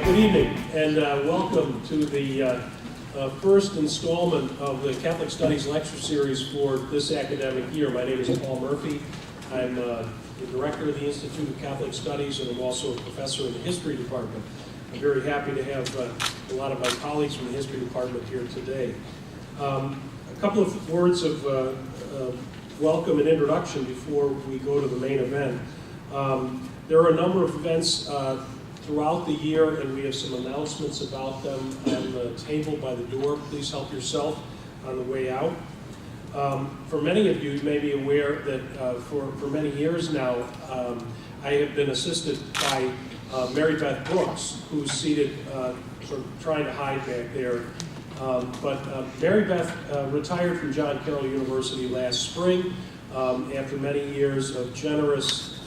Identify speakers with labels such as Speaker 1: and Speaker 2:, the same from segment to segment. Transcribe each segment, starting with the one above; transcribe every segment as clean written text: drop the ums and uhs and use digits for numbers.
Speaker 1: Good evening, and welcome to the first installment of the Catholic Studies lecture series for this academic year. My name is Paul Murphy. I'm the director of the Institute of Catholic Studies, and I'm also a professor in the history department. I'm very happy to have a lot of my colleagues from the history department here today. A couple of words of welcome and introduction before we go to the main event. There are a number of events throughout the year, and we have some announcements about them on the table by the door. Please help yourself on the way out. For many of you, you may be aware that for many years now, I have been assisted by Mary Beth Brooks, who's seated, sort of trying to hide back there. But Mary Beth retired from John Carroll University last spring after many years of generous,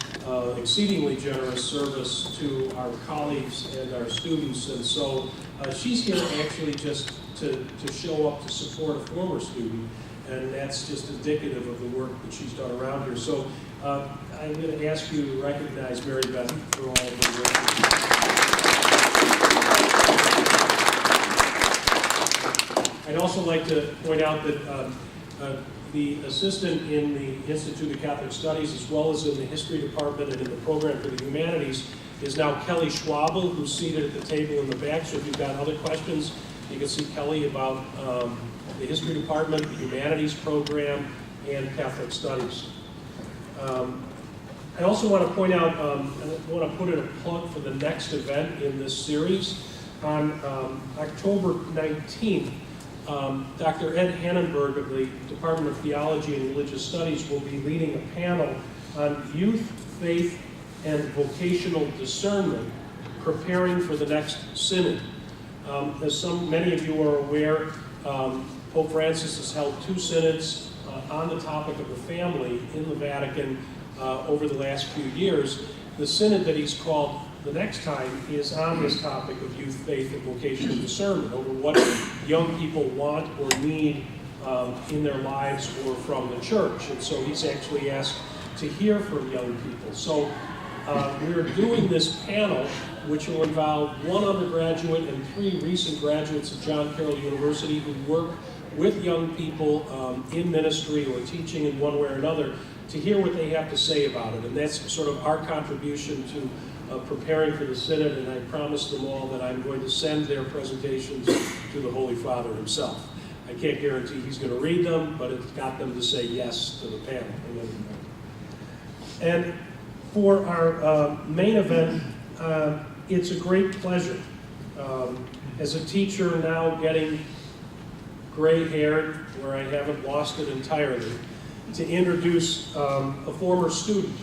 Speaker 1: exceedingly generous service to our colleagues and our students. And so she's here actually just to show up to support a former student, and that's just indicative of the work that she's done around here. So I'm going to ask you to recognize Mary Beth for all of her work. I'd also like to point out that the assistant in the Institute of Catholic Studies, as well as in the history department and in the program for the humanities, is now Kelly Schwabel, who's seated at the table in the back. So if you've got other questions, you can see Kelly about the history department, the humanities program, and Catholic studies. I also want to point out, I want to put in a plug for the next event in this series. On October 19th, Dr. Ed Hannenberg of the Department of Theology and Religious Studies will be leading a panel on youth, faith, and vocational discernment, preparing for the next synod. As many of you are aware, Pope Francis has held two synods on the topic of the family in the Vatican over the last few years. The synod that he's called the next time is on this topic of youth, faith, and vocational discernment, over what young people want or need in their lives or from the church. And so he's actually asked to hear from young people. So we're doing this panel, which will involve one undergraduate and three recent graduates of John Carroll University who work with young people in ministry or teaching in one way or another, to hear what they have to say about it. And that's sort of our contribution to preparing for the synod, and I promised them all that I'm going to send their presentations to the Holy Father himself. I can't guarantee he's going to read them, but it's got them to say yes to the panel. And for our main event, it's a great pleasure, as a teacher now getting gray-haired, where I haven't lost it entirely, to introduce a former student.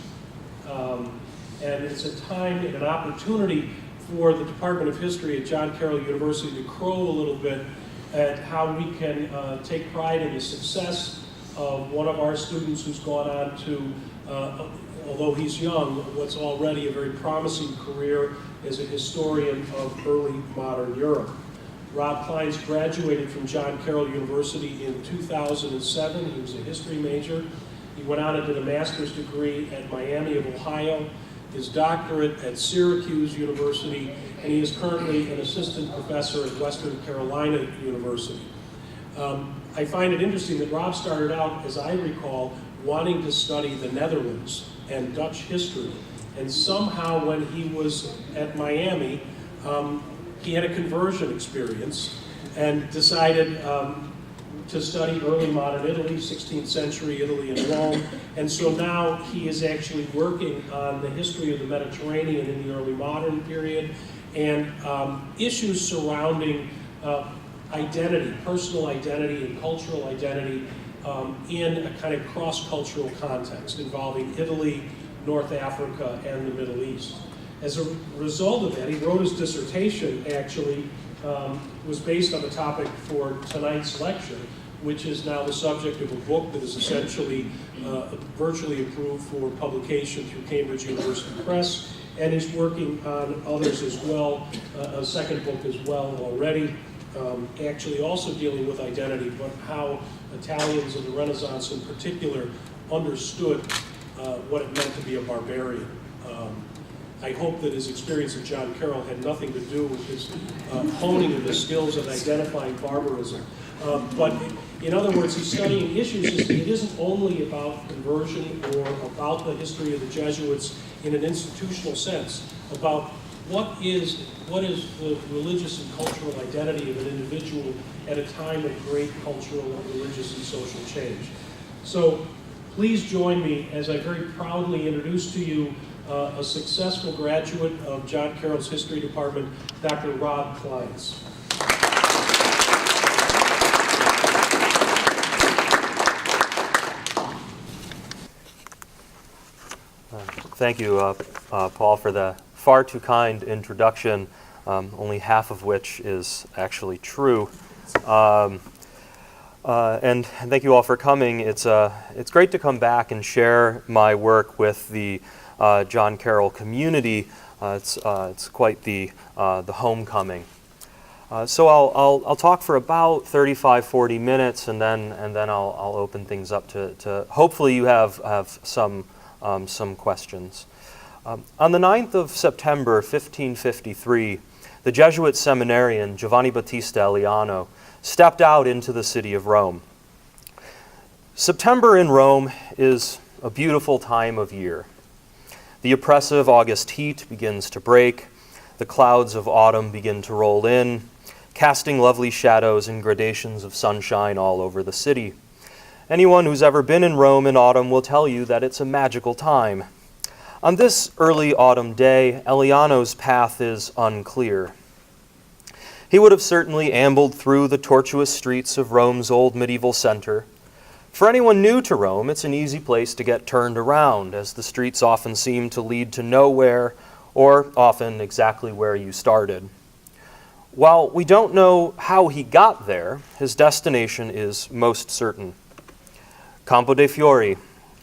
Speaker 1: And it's a time and an opportunity for the Department of History at John Carroll University to crow a little bit at how we can take pride in the success of one of our students who's gone on to, although he's young, what's already a very promising career as a historian of early modern Europe. Rob Clines graduated from John Carroll University in 2007. He was a history major. He went on and did a master's degree at Miami of Ohio, his doctorate at Syracuse University, and he is currently an assistant professor at Western Carolina University. I find it interesting that Rob started out, as I recall, wanting to study the Netherlands and Dutch history, and somehow when he was at Miami, he had a conversion experience and decided to study early modern Italy, 16th century Italy and Rome. And so now he is actually working on the history of the Mediterranean in the early modern period, and issues surrounding identity, personal identity and cultural identity in a kind of cross-cultural context involving Italy, North Africa, and the Middle East. As a result of that, he wrote his dissertation, actually, was based on the topic for tonight's lecture, which is now the subject of a book that is essentially virtually approved for publication through Cambridge University Press, and he's working on others as well, a second book as well already, actually also dealing with identity, but how Italians of the Renaissance in particular understood what it meant to be a barbarian. I hope that his experience of John Carroll had nothing to do with his honing of the skills of identifying barbarism. But in other words, he's studying issues. It isn't only about conversion or about the history of the Jesuits in an institutional sense, about what is the religious and cultural identity of an individual at a time of great cultural, religious, and social change. So please join me as I very proudly introduce to you a successful graduate of John Carroll's History Department, Dr. Rob Clines.
Speaker 2: Thank you, Paul, for the far too kind introduction, only half of which is actually true. And thank you all for coming. It's great to come back and share my work with the John Carroll community. It's quite the homecoming. So I'll talk for about 35-40 minutes, and then I'll open things up to hopefully you have some questions. On the 9th of September, 1553, the Jesuit seminarian Giovanni Battista Aliano stepped out into the city of Rome. September in Rome is a beautiful time of year. The oppressive August heat begins to break. The clouds of autumn begin to roll in, casting lovely shadows and gradations of sunshine all over the city. Anyone who's ever been in Rome in autumn will tell you that it's a magical time. On this early autumn day, Aliano's path is unclear. He would have certainly ambled through the tortuous streets of Rome's old medieval center. For anyone new to Rome, it's an easy place to get turned around, as the streets often seem to lead to nowhere, or often exactly where you started. While we don't know how he got there, his destination is most certain. Campo dei Fiori,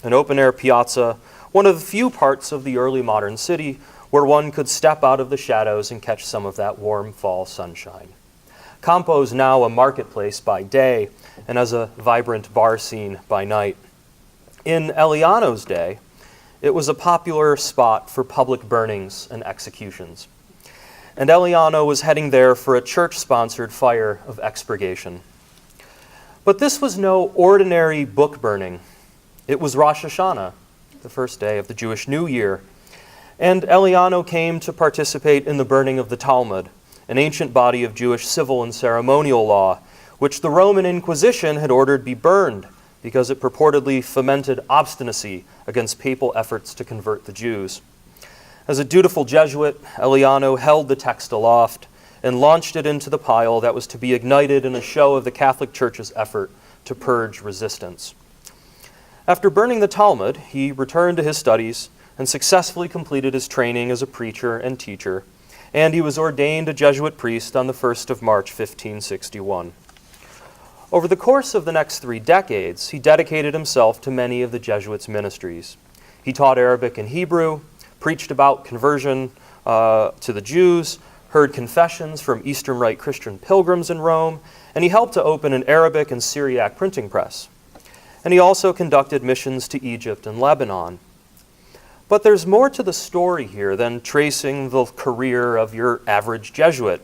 Speaker 2: an open-air piazza, one of the few parts of the early modern city where one could step out of the shadows and catch some of that warm fall sunshine. Campo is now a marketplace by day and has a vibrant bar scene by night. In Aliano's day, it was a popular spot for public burnings and executions. And Aliano was heading there for a church-sponsored fire of expurgation. But this was no ordinary book burning. It was Rosh Hashanah, the first day of the Jewish New Year, and Aliano came to participate in the burning of the Talmud, an ancient body of Jewish civil and ceremonial law, which the Roman Inquisition had ordered be burned because it purportedly fomented obstinacy against papal efforts to convert the Jews. As a dutiful Jesuit, Aliano held the text aloft and launched it into the pile that was to be ignited in a show of the Catholic Church's effort to purge resistance. After burning the Talmud, he returned to his studies and successfully completed his training as a preacher and teacher, and he was ordained a Jesuit priest on the 1st of March, 1561. Over the course of the next 3 decades, he dedicated himself to many of the Jesuits' ministries. He taught Arabic and Hebrew, preached about conversion to the Jews, heard confessions from Eastern Rite Christian pilgrims in Rome, and he helped to open an Arabic and Syriac printing press. And he also conducted missions to Egypt and Lebanon. But there's more to the story here than tracing the career of your average Jesuit.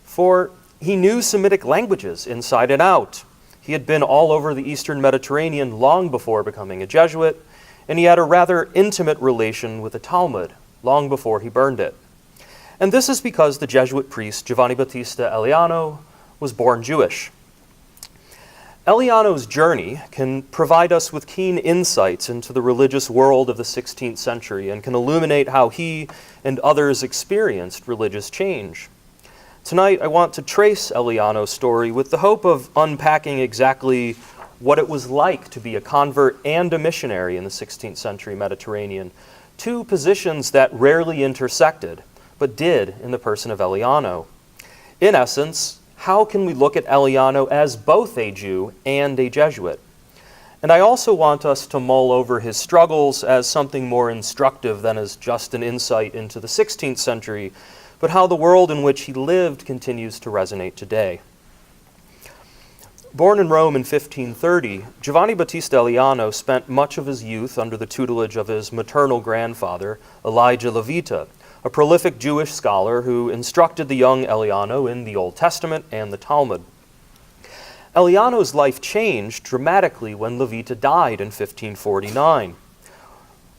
Speaker 2: For he knew Semitic languages inside and out. He had been all over the Eastern Mediterranean long before becoming a Jesuit, and he had a rather intimate relation with the Talmud long before he burned it. And this is because the Jesuit priest Giovanni Battista Aliano was born Jewish. Aliano's journey can provide us with keen insights into the religious world of the 16th century and can illuminate how he and others experienced religious change. Tonight, I want to trace Aliano's story with the hope of unpacking exactly what it was like to be a convert and a missionary in the 16th century Mediterranean, two positions that rarely intersected, but did in the person of Aliano. In essence, how can we look at Aliano as both a Jew and a Jesuit? And I also want us to mull over his struggles as something more instructive than as just an insight into the 16th century, but how the world in which he lived continues to resonate today. Born in Rome in 1530, Giovanni Battista Aliano spent much of his youth under the tutelage of his maternal grandfather, Elijah Levita, a prolific Jewish scholar who instructed the young Aliano in the Old Testament and the Talmud. Aliano's life changed dramatically when Levita died in 1549.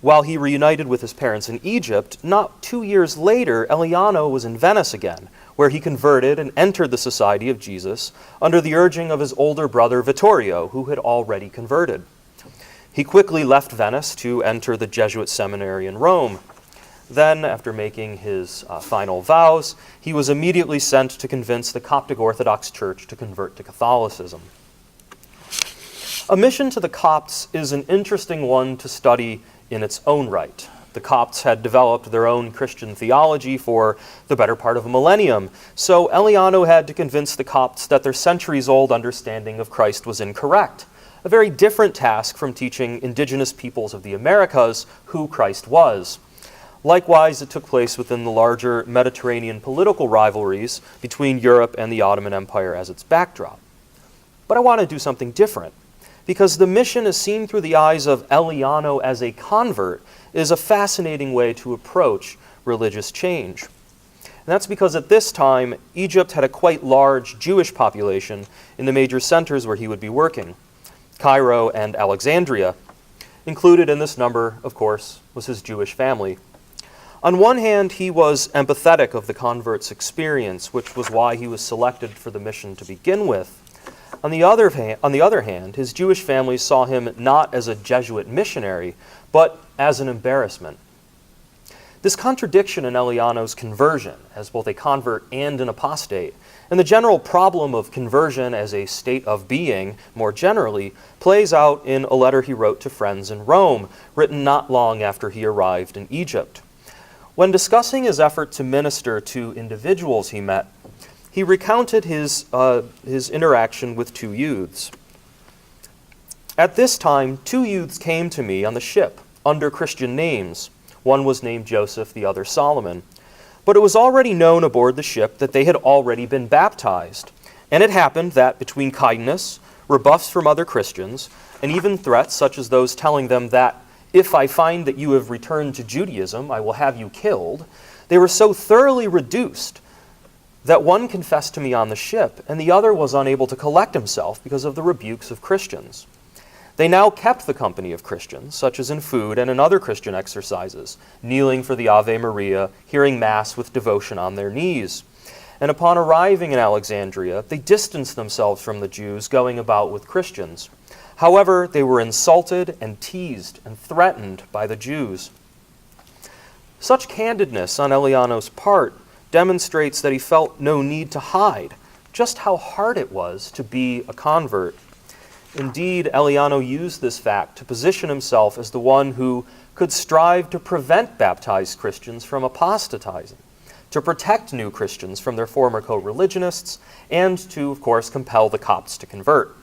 Speaker 2: While he reunited with his parents in Egypt, not 2 years later, Aliano was in Venice again, where he converted and entered the Society of Jesus under the urging of his older brother Vittorio, who had already converted. He quickly left Venice to enter the Jesuit seminary in Rome. Then, after making his final vows, he was immediately sent to convince the Coptic Orthodox Church to convert to Catholicism. A mission to the Copts is an interesting one to study in its own right. The Copts had developed their own Christian theology for the better part of a millennium, so Aliano had to convince the Copts that their centuries-old understanding of Christ was incorrect, a very different task from teaching indigenous peoples of the Americas who Christ was. Likewise, it took place within the larger Mediterranean political rivalries between Europe and the Ottoman Empire as its backdrop. But I want to do something different, because the mission as seen through the eyes of Aliano as a convert is a fascinating way to approach religious change. And that's because at this time, Egypt had a quite large Jewish population in the major centers where he would be working, Cairo and Alexandria. Included in this number, of course, was his Jewish family. On one hand, he was empathetic of the convert's experience, which was why he was selected for the mission to begin with. On the other hand, his Jewish family saw him not as a Jesuit missionary, but as an embarrassment. This contradiction in Aliano's conversion, as both a convert and an apostate, and the general problem of conversion as a state of being, more generally, plays out in a letter he wrote to friends in Rome, written not long after he arrived in Egypt. When discussing his effort to minister to individuals he met, he recounted his interaction with two youths. At this time, two youths came to me on the ship under Christian names. One was named Joseph, the other Solomon. But it was already known aboard the ship that they had already been baptized. And it happened that between kindness, rebuffs from other Christians, and even threats such as those telling them that if I find that you have returned to Judaism, I will have you killed, they were so thoroughly reduced that one confessed to me on the ship, and the other was unable to collect himself because of the rebukes of Christians. They now kept the company of Christians, such as in food and in other Christian exercises, kneeling for the Ave Maria, hearing Mass with devotion on their knees. And upon arriving in Alexandria, they distanced themselves from the Jews, going about with Christians. However, they were insulted and teased and threatened by the Jews. Such candidness on Aliano's part demonstrates that he felt no need to hide just how hard it was to be a convert. Indeed, Aliano used this fact to position himself as the one who could strive to prevent baptized Christians from apostatizing, to protect new Christians from their former co-religionists, and to, of course, compel the Copts to convert.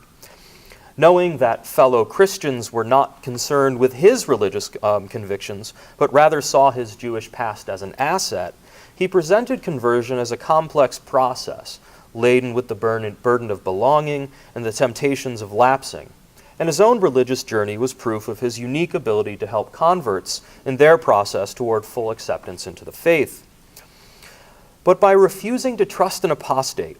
Speaker 2: Knowing that fellow Christians were not concerned with his religious convictions, but rather saw his Jewish past as an asset, he presented conversion as a complex process, laden with the burden of belonging and the temptations of lapsing. And his own religious journey was proof of his unique ability to help converts in their process toward full acceptance into the faith. But by refusing to trust an apostate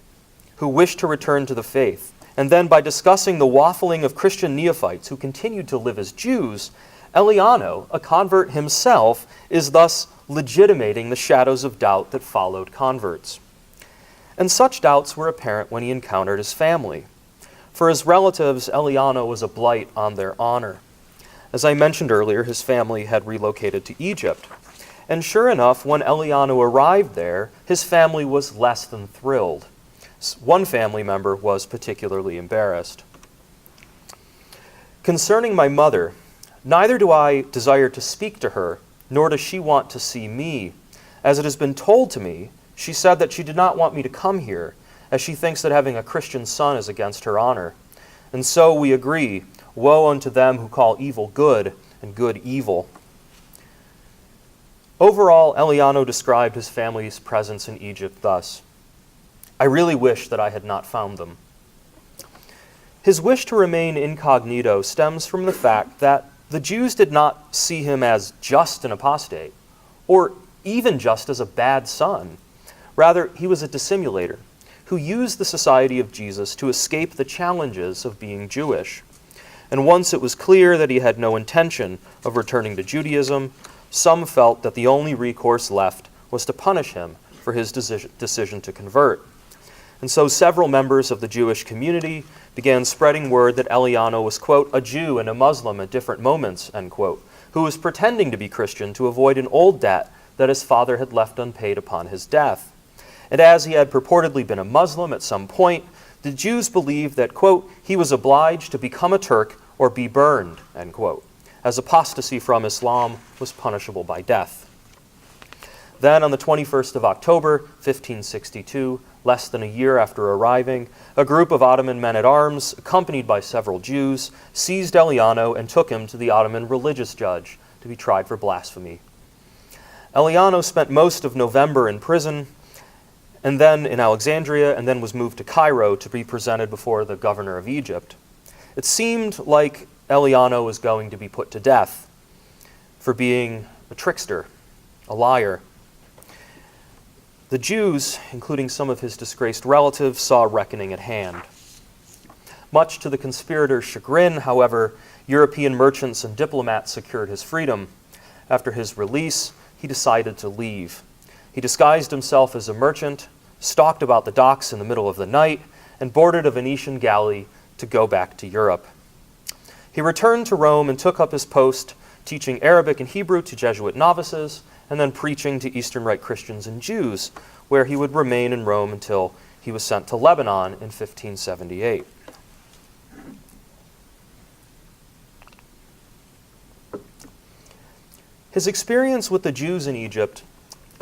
Speaker 2: who wished to return to the faith, and then by discussing the waffling of Christian neophytes who continued to live as Jews, Aliano, a convert himself, is thus legitimating the shadows of doubt that followed converts. And such doubts were apparent when he encountered his family. For his relatives, Aliano was a blight on their honor. As I mentioned earlier, his family had relocated to Egypt. And sure enough, when Aliano arrived there, his family was less than thrilled. One family member was particularly embarrassed. Concerning my mother, neither do I desire to speak to her, nor does she want to see me. As it has been told to me, she said that she did not want me to come here, as she thinks that having a Christian son is against her honor. And so we agree, woe unto them who call evil good and good evil. Overall, Aliano described his family's presence in Egypt thus: I really wish that I had not found them. His wish to remain incognito stems from the fact that the Jews did not see him as just an apostate, or even just as a bad son. Rather, he was a dissimulator who used the society of Jesus to escape the challenges of being Jewish. And once it was clear that he had no intention of returning to Judaism, some felt that the only recourse left was to punish him for his decision to convert. And so several members of the Jewish community began spreading word that Aliano was, quote, a Jew and a Muslim at different moments, end quote, who was pretending to be Christian to avoid an old debt that his father had left unpaid upon his death. And as he had purportedly been a Muslim at some point, the Jews believed that, quote, he was obliged to become a Turk or be burned, end quote, as apostasy from Islam was punishable by death. Then on the 21st of October, 1562, less than a year after arriving, a group of Ottoman men-at-arms, accompanied by several Jews, seized Aliano and took him to the Ottoman religious judge to be tried for blasphemy. Aliano spent most of November in prison, and then in Alexandria, and then was moved to Cairo to be presented before the governor of Egypt. It seemed like Aliano was going to be put to death for being a trickster, a liar. The Jews, including some of his disgraced relatives, saw a reckoning at hand. Much to the conspirators' chagrin, however, European merchants and diplomats secured his freedom. After his release, he decided to leave. He disguised himself as a merchant, stalked about the docks in the middle of the night, and boarded a Venetian galley to go back to Europe. He returned to Rome and took up his post teaching Arabic and Hebrew to Jesuit novices, and then preaching to Eastern Rite Christians and Jews, where he would remain in Rome until he was sent to Lebanon in 1578. His experience with the Jews in Egypt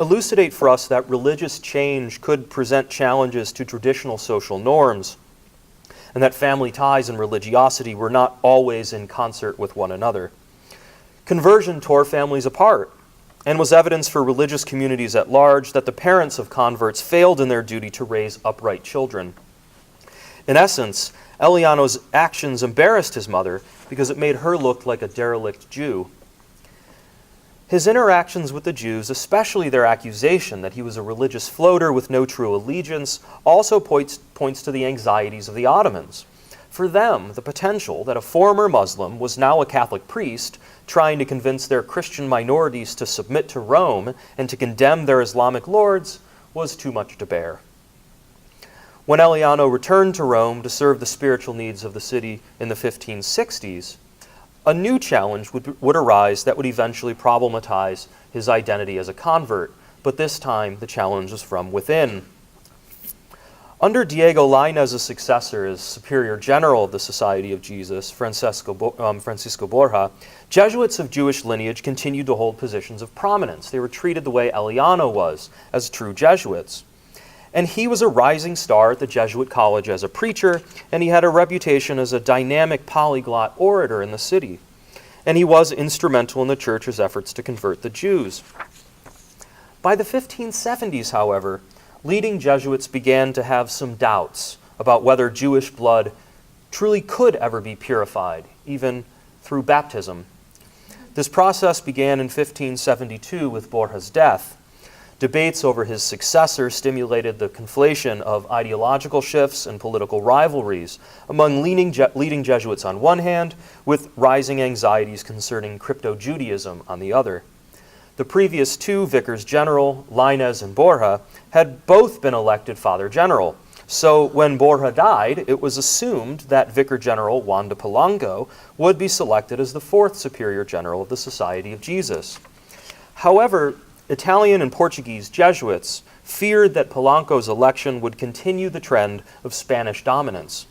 Speaker 2: elucidate for us that religious change could present challenges to traditional social norms, and that family ties and religiosity were not always in concert with one another. Conversion tore families apart, and was evidence for religious communities at large that the parents of converts failed in their duty to raise upright children. In essence, Aliano's actions embarrassed his mother because it made her look like a derelict Jew. His interactions with the Jews, especially their accusation that he was a religious floater with no true allegiance, also points to the anxieties of the Ottomans. For them, the potential that a former Muslim was now a Catholic priest trying to convince their Christian minorities to submit to Rome and to condemn their Islamic lords was too much to bear. When Aliano returned to Rome to serve the spiritual needs of the city in the 1560s, a new challenge would arise that would eventually problematize his identity as a convert, but this time the challenge was from within. Under Diego Lainez's successor as Superior General of the Society of Jesus, Francisco Borja, Jesuits of Jewish lineage continued to hold positions of prominence. They were treated the way Aliano was, as true Jesuits. And he was a rising star at the Jesuit college as a preacher, and he had a reputation as a dynamic polyglot orator in the city. And he was instrumental in the church's efforts to convert the Jews. By the 1570s, however, leading Jesuits began to have some doubts about whether Jewish blood truly could ever be purified, even through baptism. This process began in 1572 with Borja's death. Debates over his successor stimulated the conflation of ideological shifts and political rivalries among leading Jesuits on one hand, with rising anxieties concerning crypto-Judaism on the other. The previous two vicars general, Lainez and Borja, had both been elected Father General. So when Borja died, it was assumed that Vicar General Juan de Polanco would be selected as the fourth Superior General of the Society of Jesus. However, Italian and Portuguese Jesuits feared that Polanco's election would continue the trend of Spanish dominance.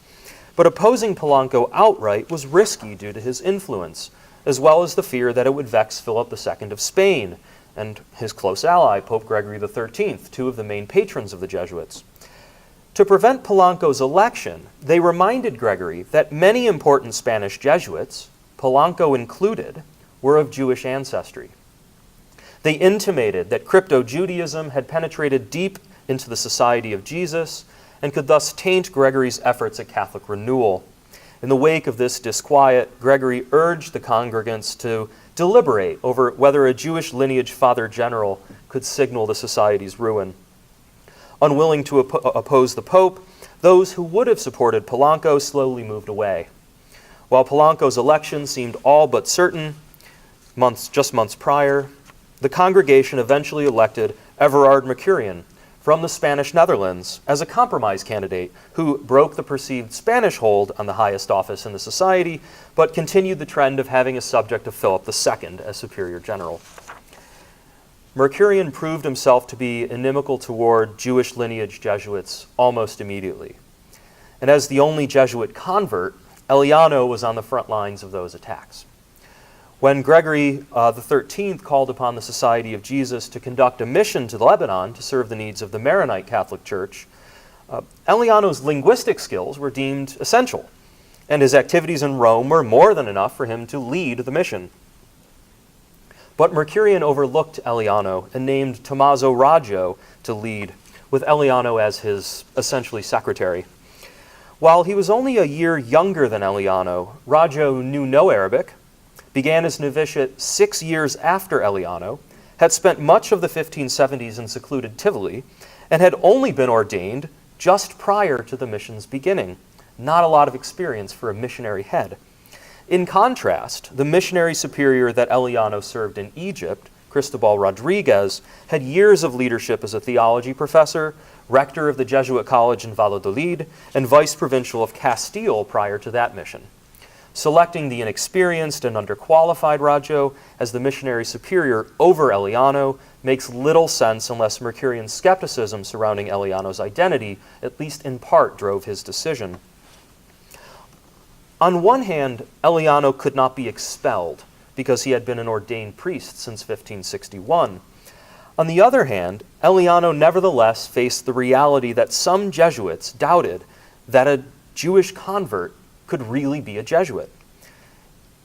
Speaker 2: But opposing Polanco outright was risky due to his influence, as well as the fear that it would vex Philip II of Spain and his close ally, Pope Gregory XIII, two of the main patrons of the Jesuits. To prevent Polanco's election, they reminded Gregory that many important Spanish Jesuits, Polanco included, were of Jewish ancestry. They intimated that crypto-Judaism had penetrated deep into the Society of Jesus and could thus taint Gregory's efforts at Catholic renewal. In the wake of this disquiet, Gregory urged the congregants to deliberate over whether a Jewish lineage Father General could signal the society's ruin. Unwilling to oppose the Pope, those who would have supported Polanco slowly moved away. While Polanco's election seemed all but certain, just months prior, the congregation eventually elected Everard Mercurian from the Spanish Netherlands as a compromise candidate who broke the perceived Spanish hold on the highest office in the society, but continued the trend of having a subject of Philip II as superior general. Mercurian proved himself to be inimical toward Jewish lineage Jesuits almost immediately. And as the only Jesuit convert, Aliano was on the front lines of those attacks. When Gregory XIII called upon the Society of Jesus to conduct a mission to Lebanon to serve the needs of the Maronite Catholic Church, Aliano's linguistic skills were deemed essential, and his activities in Rome were more than enough for him to lead the mission. But Mercurian overlooked Aliano and named Tommaso Raggio to lead, with Aliano as his essentially secretary. While he was only a year younger than Aliano, Raggio knew no Arabic, began his novitiate 6 years after Aliano, had spent much of the 1570s in secluded Tivoli, and had only been ordained just prior to the mission's beginning. Not a lot of experience for a missionary head. In contrast, the missionary superior that Aliano served in Egypt, Cristobal Rodriguez, had years of leadership as a theology professor, rector of the Jesuit College in Valladolid, and vice-provincial of Castile prior to that mission. Selecting the inexperienced and underqualified Raggio as the missionary superior over Aliano makes little sense unless Mercurian's skepticism surrounding Aliano's identity, at least in part, drove his decision. On one hand, Aliano could not be expelled because he had been an ordained priest since 1561. On the other hand, Aliano nevertheless faced the reality that some Jesuits doubted that a Jewish convert could really be a Jesuit.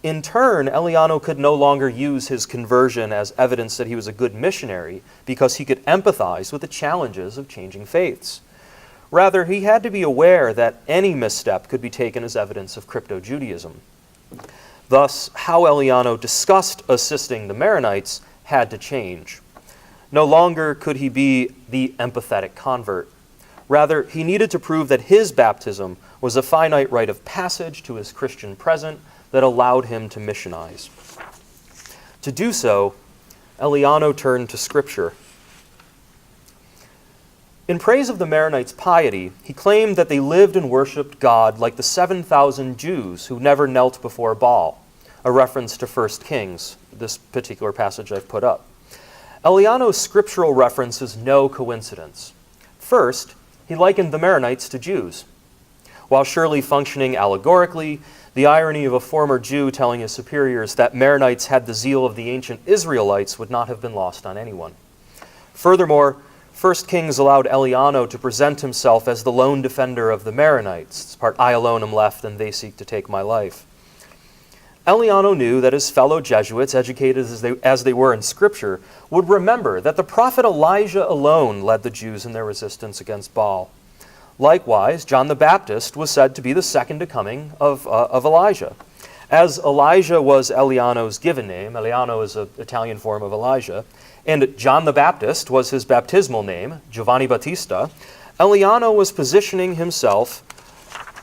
Speaker 2: In turn, Aliano could no longer use his conversion as evidence that he was a good missionary because he could empathize with the challenges of changing faiths. Rather, he had to be aware that any misstep could be taken as evidence of crypto-Judaism. Thus, how Aliano discussed assisting the Maronites had to change. No longer could he be the empathetic convert. Rather, he needed to prove that his baptism was a finite rite of passage to his Christian present that allowed him to missionize. To do so, Aliano turned to Scripture. In praise of the Maronites' piety, he claimed that they lived and worshipped God like the 7,000 Jews who never knelt before Baal, a reference to 1 Kings, this particular passage I've put up. Aliano's scriptural reference is no coincidence. First, he likened the Maronites to Jews. While surely functioning allegorically, the irony of a former Jew telling his superiors that Maronites had the zeal of the ancient Israelites would not have been lost on anyone. Furthermore, 1 Kings allowed Aliano to present himself as the lone defender of the Maronites. It's part I alone am left and they seek to take my life. Aliano knew that his fellow Jesuits, educated as they were in Scripture, would remember that the prophet Elijah alone led the Jews in their resistance against Baal. Likewise, John the Baptist was said to be the second coming of Elijah. As Elijah was Aliano's given name, Aliano is an Italian form of Elijah, and John the Baptist was his baptismal name, Giovanni Battista, Aliano was positioning himself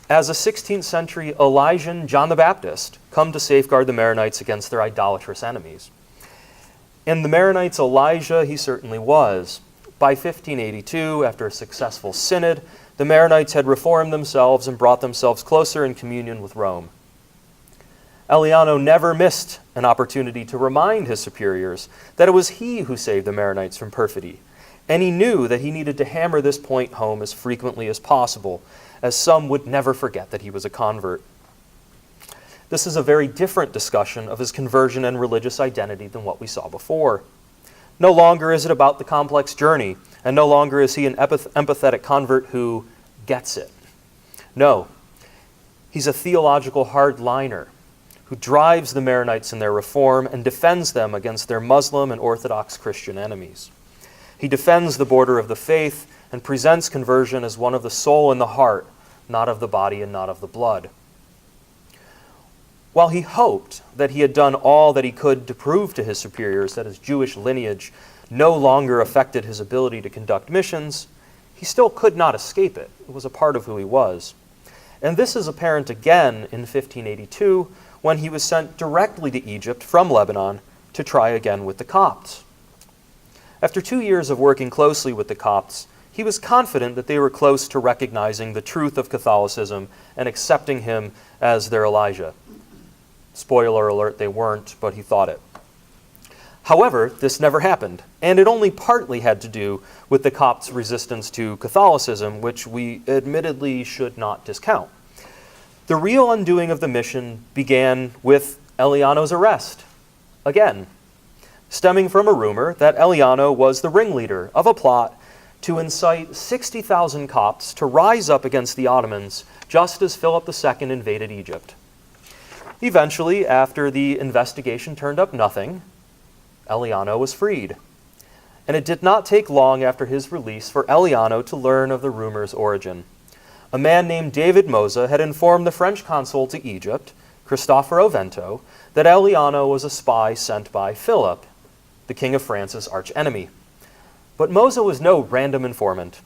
Speaker 2: as a 16th century Elijah John the Baptist, come to safeguard the Maronites against their idolatrous enemies. And the Maronites' Elijah he certainly was. By 1582, after a successful synod, the Maronites had reformed themselves and brought themselves closer in communion with Rome. Aliano never missed an opportunity to remind his superiors that it was he who saved the Maronites from perfidy, and he knew that he needed to hammer this point home as frequently as possible, as some would never forget that he was a convert. This is a very different discussion of his conversion and religious identity than what we saw before. No longer is it about the complex journey, and no longer is he an empathetic convert who gets it. No, he's a theological hardliner who drives the Maronites in their reform and defends them against their Muslim and Orthodox Christian enemies. He defends the border of the faith and presents conversion as one of the soul and the heart, not of the body and not of the blood. While he hoped that he had done all that he could to prove to his superiors that his Jewish lineage no longer affected his ability to conduct missions, he still could not escape it. It was a part of who he was. And this is apparent again in 1582, when he was sent directly to Egypt from Lebanon to try again with the Copts. After 2 years of working closely with the Copts, he was confident that they were close to recognizing the truth of Catholicism and accepting him as their Elijah. Spoiler alert, they weren't, but he thought it. However, this never happened, and it only partly had to do with the Copts' resistance to Catholicism, which we admittedly should not discount. The real undoing of the mission began with Aliano's arrest, again, stemming from a rumor that Aliano was the ringleader of a plot to incite 60,000 Copts to rise up against the Ottomans just as Philip II invaded Egypt. Eventually, after the investigation turned up nothing, Aliano was freed. And it did not take long after his release for Aliano to learn of the rumor's origin. A man named David Moza had informed the French consul to Egypt, Cristoforo Vento, that Aliano was a spy sent by Philip, the King of France's archenemy. But Moza was no random informant.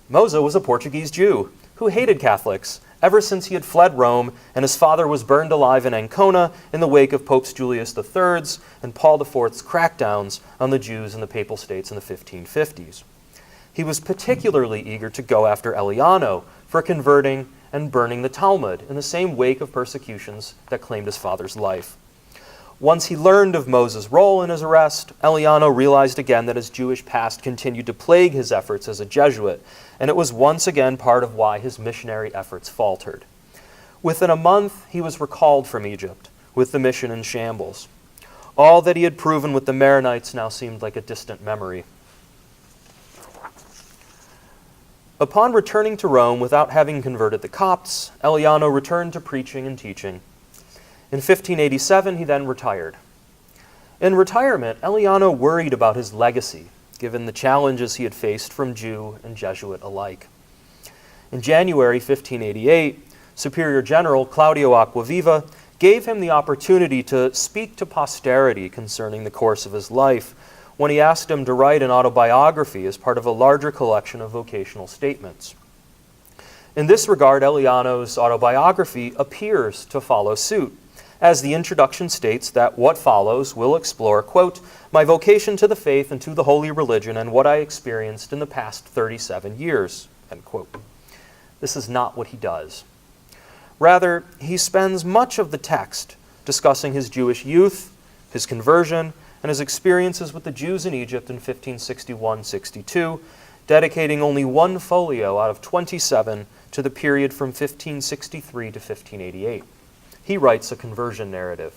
Speaker 2: Moza was a Portuguese Jew who hated Catholics ever since he had fled Rome and his father was burned alive in Ancona in the wake of Popes Julius III's and Paul IV's crackdowns on the Jews in the Papal States in the 1550s. He was particularly eager to go after Aliano for converting and burning the Talmud in the same wake of persecutions that claimed his father's life. Once he learned of Moses' role in his arrest, Aliano realized again that his Jewish past continued to plague his efforts as a Jesuit, and it was once again part of why his missionary efforts faltered. Within a month, he was recalled from Egypt, with the mission in shambles. All that he had proven with the Maronites now seemed like a distant memory. Upon returning to Rome without having converted the Copts, Aliano returned to preaching and teaching. In 1587, he then retired. In retirement, Aliano worried about his legacy, given the challenges he had faced from Jew and Jesuit alike. In January 1588, Superior General Claudio Acquaviva gave him the opportunity to speak to posterity concerning the course of his life when he asked him to write an autobiography as part of a larger collection of vocational statements. In this regard, Aliano's autobiography appears to follow suit, as the introduction states that what follows will explore, quote, my vocation to the faith and to the holy religion and what I experienced in the past 37 years, end quote. This is not what he does. Rather, he spends much of the text discussing his Jewish youth, his conversion, and his experiences with the Jews in Egypt in 1561-62, dedicating only one folio out of 27 to the period from 1563 to 1588. He writes a conversion narrative.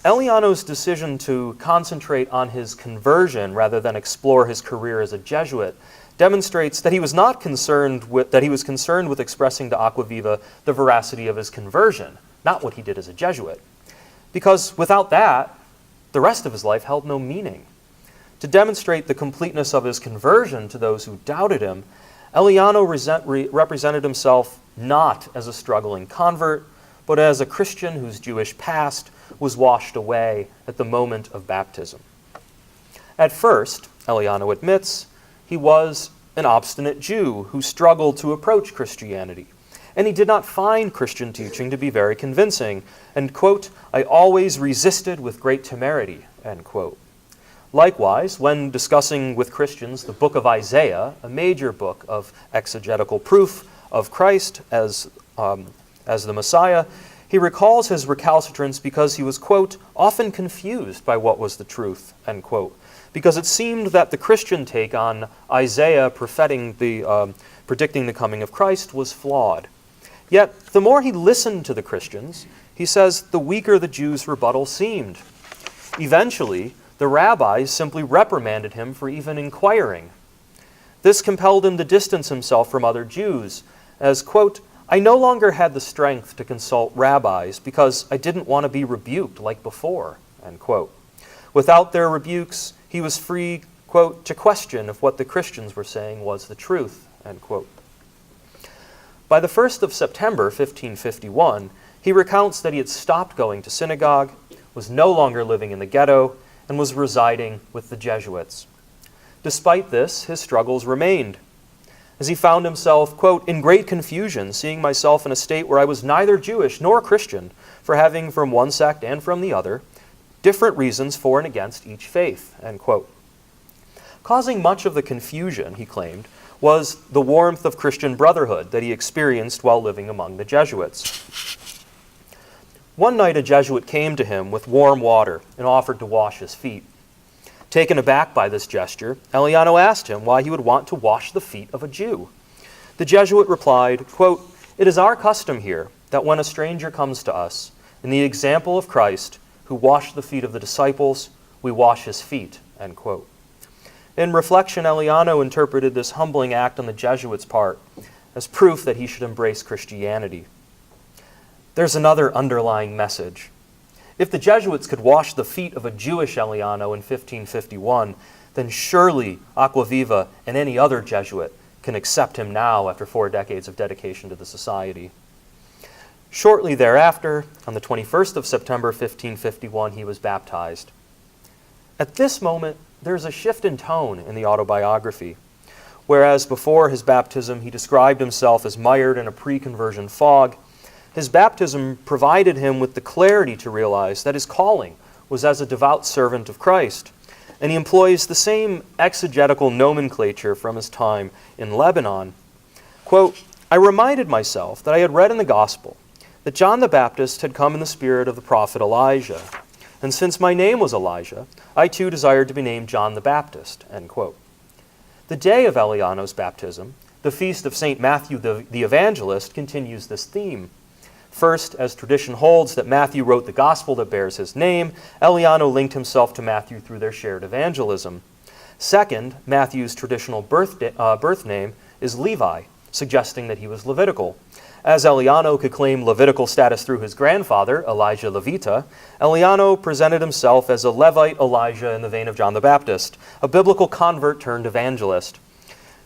Speaker 2: Aliano's decision to concentrate on his conversion rather than explore his career as a Jesuit demonstrates that he was concerned with expressing to Acquaviva the veracity of his conversion, not what he did as a Jesuit. Because without that, the rest of his life held no meaning. To demonstrate the completeness of his conversion to those who doubted him, Aliano represented himself not as a struggling convert, but as a Christian whose Jewish past was washed away at the moment of baptism. At first, Aliano admits, he was an obstinate Jew who struggled to approach Christianity, and he did not find Christian teaching to be very convincing, and, quote, I always resisted with great temerity, end quote. Likewise, when discussing with Christians the book of Isaiah, a major book of exegetical proof of Christ as the Messiah, he recalls his recalcitrance because he was, quote, often confused by what was the truth, end quote, because it seemed that the Christian take on Isaiah predicting the coming of Christ was flawed. Yet, the more he listened to the Christians, he says the weaker the Jews' rebuttal seemed. Eventually, the rabbis simply reprimanded him for even inquiring. This compelled him to distance himself from other Jews, as, quote, I no longer had the strength to consult rabbis because I didn't want to be rebuked like before, end quote. Without their rebukes, he was free, quote, to question if what the Christians were saying was the truth, end quote. By the 1st of September, 1551, he recounts that he had stopped going to synagogue, was no longer living in the ghetto, and was residing with the Jesuits. Despite this, his struggles remained, as he found himself, quote, in great confusion, seeing myself in a state where I was neither Jewish nor Christian, for having from one sect and from the other different reasons for and against each faith, end quote. Causing much of the confusion, he claimed, was the warmth of Christian brotherhood that he experienced while living among the Jesuits. One night a Jesuit came to him with warm water and offered to wash his feet. Taken aback by this gesture, Aliano asked him why he would want to wash the feet of a Jew. The Jesuit replied, quote, it is our custom here that when a stranger comes to us, in the example of Christ, who washed the feet of the disciples, we wash his feet, end quote. In reflection, Aliano interpreted this humbling act on the Jesuits' part as proof that he should embrace Christianity. There's another underlying message. If the Jesuits could wash the feet of a Jewish Aliano in 1551, then surely Aquaviva and any other Jesuit can accept him now after 4 decades of dedication to the society. Shortly thereafter, on the 21st of September 1551, he was baptized. At this moment, there's a shift in tone in the autobiography. Whereas before his baptism he described himself as mired in a pre-conversion fog, his baptism provided him with the clarity to realize that his calling was as a devout servant of Christ. And he employs the same exegetical nomenclature from his time in Lebanon. Quote, I reminded myself that I had read in the Gospel that John the Baptist had come in the spirit of the prophet Elijah. And since my name was Elijah, I too desired to be named John the Baptist, end quote. The day of Aliano's baptism, the feast of St. Matthew the Evangelist, continues this theme. First, as tradition holds that Matthew wrote the gospel that bears his name, Aliano linked himself to Matthew through their shared evangelism. Second, Matthew's traditional birth name is Levi, suggesting that he was Levitical. As Aliano could claim Levitical status through his grandfather, Elijah Levita, Aliano presented himself as a Levite Elijah in the vein of John the Baptist, a biblical convert turned evangelist.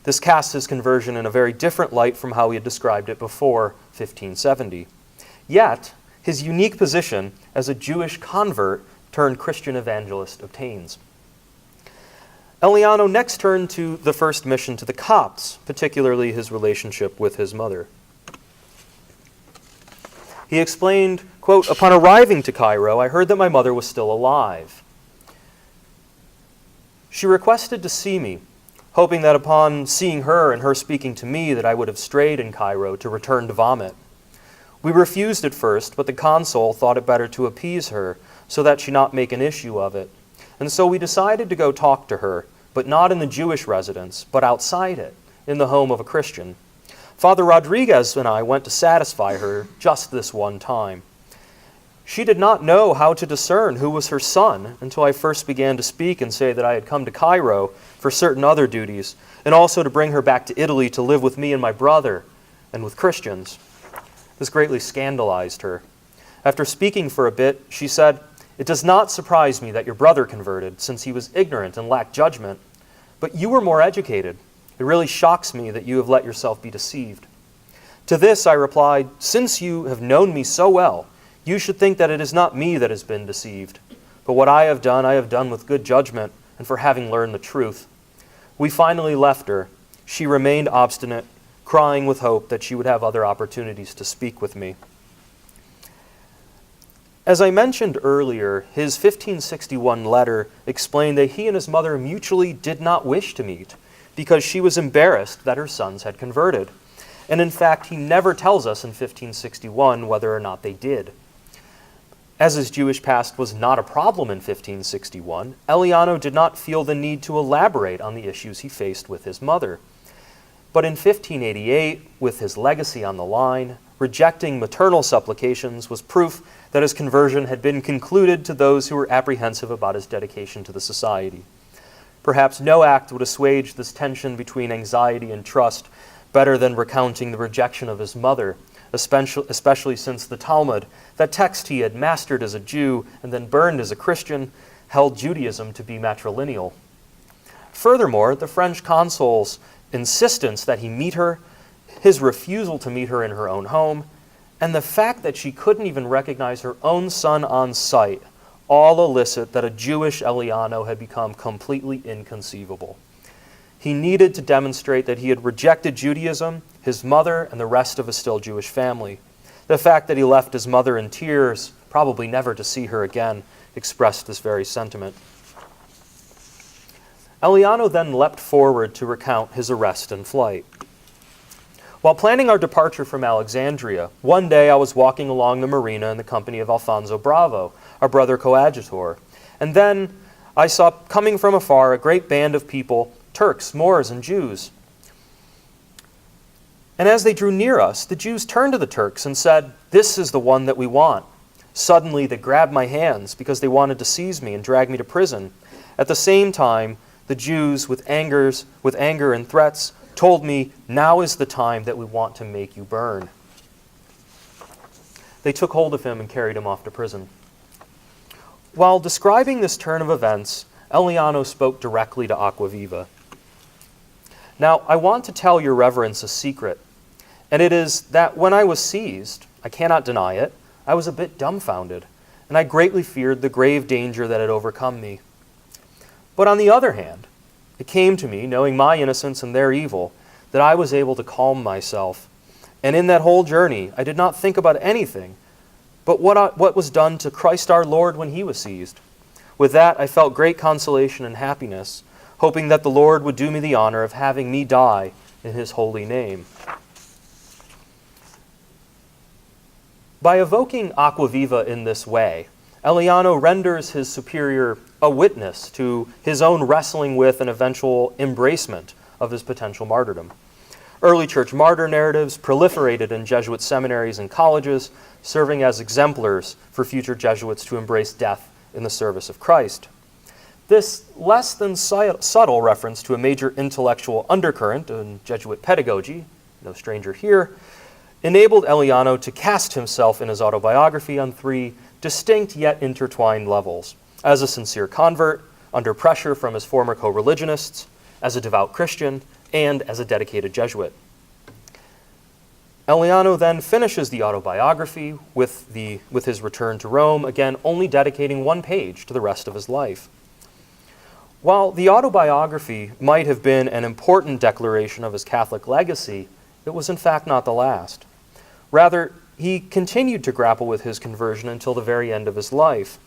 Speaker 2: This casts his conversion in a very different light from how he had described it before 1570. Yet, his unique position as a Jewish convert turned Christian evangelist obtains. Aliano next turned to the first mission to the Copts, particularly his relationship with his mother. He explained, quote, upon arriving to Cairo, I heard that my mother was still alive. She requested to see me, hoping that upon seeing her and her speaking to me that I would have strayed in Cairo to return to vomit. We refused at first, but the consul thought it better to appease her so that she not make an issue of it. And so we decided to go talk to her, but not in the Jewish residence, but outside it, in the home of a Christian. Father Rodriguez and I went to satisfy her just this one time. She did not know how to discern who was her son until I first began to speak and say that I had come to Cairo for certain other duties, and also to bring her back to Italy to live with me and my brother and with Christians. This greatly scandalized her. After speaking for a bit, she said, it does not surprise me that your brother converted, since he was ignorant and lacked judgment. But you were more educated. It really shocks me that you have let yourself be deceived. To this I replied, since you have known me so well, you should think that it is not me that has been deceived. But what I have done with good judgment and for having learned the truth. We finally left her. She remained obstinate, crying with hope that she would have other opportunities to speak with me. As I mentioned earlier, his 1561 letter explained that he and his mother mutually did not wish to meet because she was embarrassed that her sons had converted. And in fact, he never tells us in 1561 whether or not they did. As his Jewish past was not a problem in 1561, Aliano did not feel the need to elaborate on the issues he faced with his mother. But in 1588, with his legacy on the line, rejecting maternal supplications was proof that his conversion had been concluded to those who were apprehensive about his dedication to the society. Perhaps no act would assuage this tension between anxiety and trust better than recounting the rejection of his mother, especially since the Talmud, that text he had mastered as a Jew and then burned as a Christian, held Judaism to be matrilineal. Furthermore, the French consul's insistence that he meet her, his refusal to meet her in her own home, and the fact that she couldn't even recognize her own son on sight all elicit that a Jewish Aliano had become completely inconceivable. He needed to demonstrate that he had rejected Judaism, his mother, and the rest of his still Jewish family. The fact that he left his mother in tears, probably never to see her again, expressed this very sentiment. Aliano then leapt forward to recount his arrest and flight. While planning our departure from Alexandria, one day I was walking along the marina in the company of Alfonso Bravo, our brother coadjutor, and then I saw coming from afar a great band of people, Turks, Moors, and Jews. And as they drew near us, the Jews turned to the Turks and said, "This is the one that we want." Suddenly they grabbed my hands because they wanted to seize me and drag me to prison. At the same time, the Jews, with anger and threats, told me, "Now is the time that we want to make you burn." They took hold of him and carried him off to prison. While describing this turn of events, Aliano spoke directly to Aquaviva. "Now, I want to tell your reverence a secret, and it is that when I was seized, I cannot deny it, I was a bit dumbfounded, and I greatly feared the grave danger that had overcome me. But on the other hand, it came to me, knowing my innocence and their evil, that I was able to calm myself. And in that whole journey, I did not think about anything but what was done to Christ our Lord when he was seized. With that, I felt great consolation and happiness, hoping that the Lord would do me the honor of having me die in his holy name." By evoking Aquaviva in this way, Aliano renders his superior a witness to his own wrestling with and eventual embracement of his potential martyrdom. Early church martyr narratives proliferated in Jesuit seminaries and colleges, serving as exemplars for future Jesuits to embrace death in the service of Christ. This less than subtle reference to a major intellectual undercurrent in Jesuit pedagogy, no stranger here, enabled Aliano to cast himself in his autobiography on three distinct yet intertwined levels: as a sincere convert, under pressure from his former co-religionists, as a devout Christian, and as a dedicated Jesuit. Aliano then finishes the autobiography with his return to Rome, again only dedicating one page to the rest of his life. While the autobiography might have been an important declaration of his Catholic legacy, it was in fact not the last. Rather, he continued to grapple with his conversion until the very end of his life.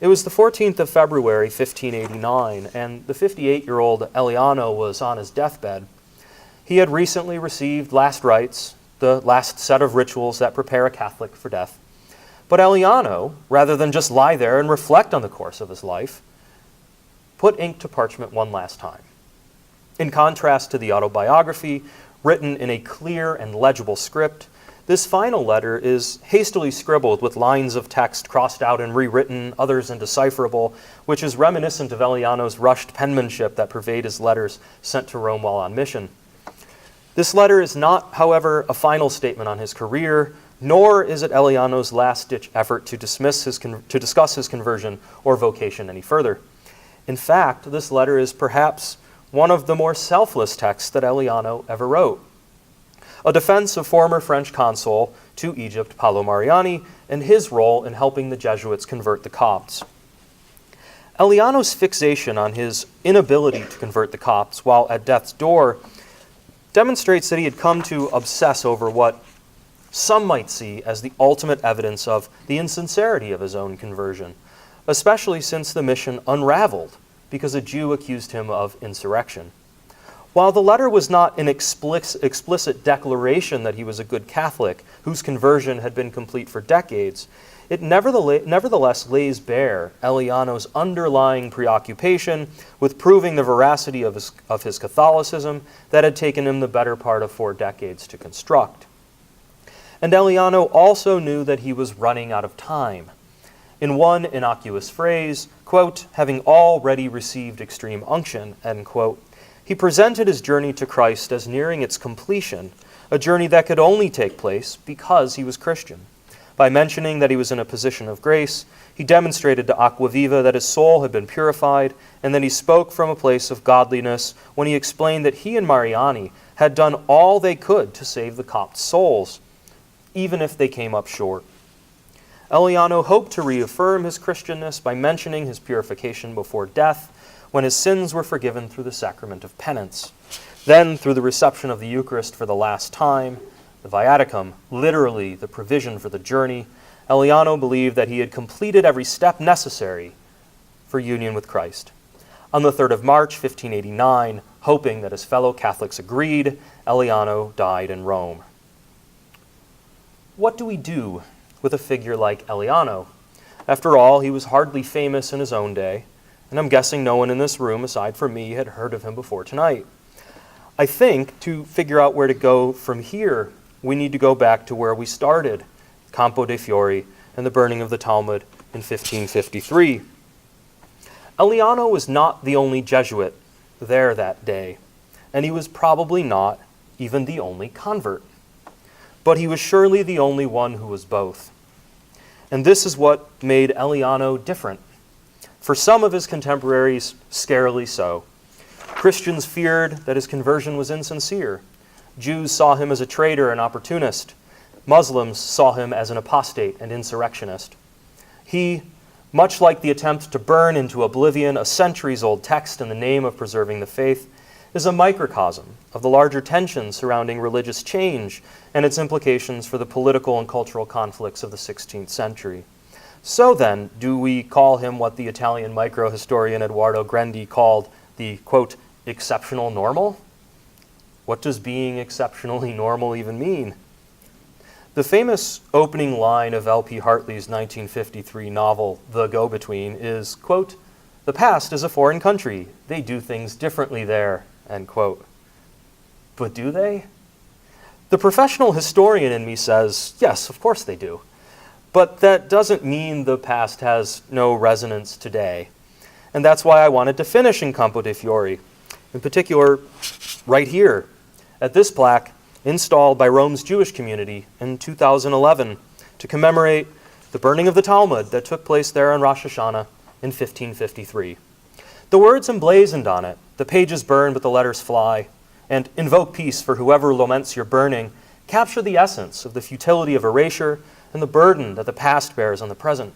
Speaker 2: It was the 14th of February, 1589, and the 58-year-old Aliano was on his deathbed. He had recently received last rites, the last set of rituals that prepare a Catholic for death. But Aliano, rather than just lie there and reflect on the course of his life, put ink to parchment one last time. In contrast to the autobiography, written in a clear and legible script, this final letter is hastily scribbled with lines of text crossed out and rewritten, others indecipherable, which is reminiscent of Aliano's rushed penmanship that pervaded his letters sent to Rome while on mission. This letter is not, however, a final statement on his career, nor is it Aliano's last-ditch effort to discuss his conversion or vocation any further. In fact, this letter is perhaps one of the more selfless texts that Aliano ever wrote. A defense of former French consul to Egypt, Paolo Mariani, and his role in helping the Jesuits convert the Copts. Aliano's fixation on his inability to convert the Copts while at death's door demonstrates that he had come to obsess over what some might see as the ultimate evidence of the insincerity of his own conversion, especially since the mission unraveled because a Jew accused him of insurrection. While the letter was not an explicit declaration that he was a good Catholic whose conversion had been complete for decades, it nevertheless lays bare Aliano's underlying preoccupation with proving the veracity of his Catholicism that had taken him the better part of 4 decades to construct. And Aliano also knew that he was running out of time. In one innocuous phrase, quote, "having already received extreme unction," end quote, he presented his journey to Christ as nearing its completion, a journey that could only take place because he was Christian. By mentioning that he was in a position of grace, he demonstrated to Aquaviva that his soul had been purified, and that he spoke from a place of godliness when he explained that he and Mariani had done all they could to save the Copt souls, even if they came up short. Aliano hoped to reaffirm his Christianness by mentioning his purification before death, when his sins were forgiven through the sacrament of penance. Then, through the reception of the Eucharist for the last time, the viaticum, literally the provision for the journey, Aliano believed that he had completed every step necessary for union with Christ. On the 3rd of March, 1589, hoping that his fellow Catholics agreed, Aliano died in Rome. What do we do with a figure like Aliano? After all, he was hardly famous in his own day, and I'm guessing no one in this room, aside from me, had heard of him before tonight. I think to figure out where to go from here, we need to go back to where we started, Campo dei Fiori and the burning of the Talmud in 1553. Aliano was not the only Jesuit there that day, and he was probably not even the only convert. But he was surely the only one who was both. And this is what made Aliano different. For some of his contemporaries, scarily so. Christians feared that his conversion was insincere. Jews saw him as a traitor and opportunist. Muslims saw him as an apostate and insurrectionist. He, much like the attempt to burn into oblivion a centuries-old text in the name of preserving the faith, is a microcosm of the larger tensions surrounding religious change and its implications for the political and cultural conflicts of the 16th century. So then, do we call him what the Italian microhistorian Eduardo Grendi called the, quote, exceptional normal? What does being exceptionally normal even mean? The famous opening line of L.P. Hartley's 1953 novel, The Go-Between, is, quote, "The past is a foreign country. They do things differently there," end quote. But do they? The professional historian in me says, yes, of course they do. But that doesn't mean the past has no resonance today. And that's why I wanted to finish in Campo dei Fiori, in particular, right here, at this plaque installed by Rome's Jewish community in 2011 to commemorate the burning of the Talmud that took place there on Rosh Hashanah in 1553. The words emblazoned on it, "The pages burn but the letters fly," and "Invoke peace for whoever laments your burning," capture the essence of the futility of erasure and the burden that the past bears on the present.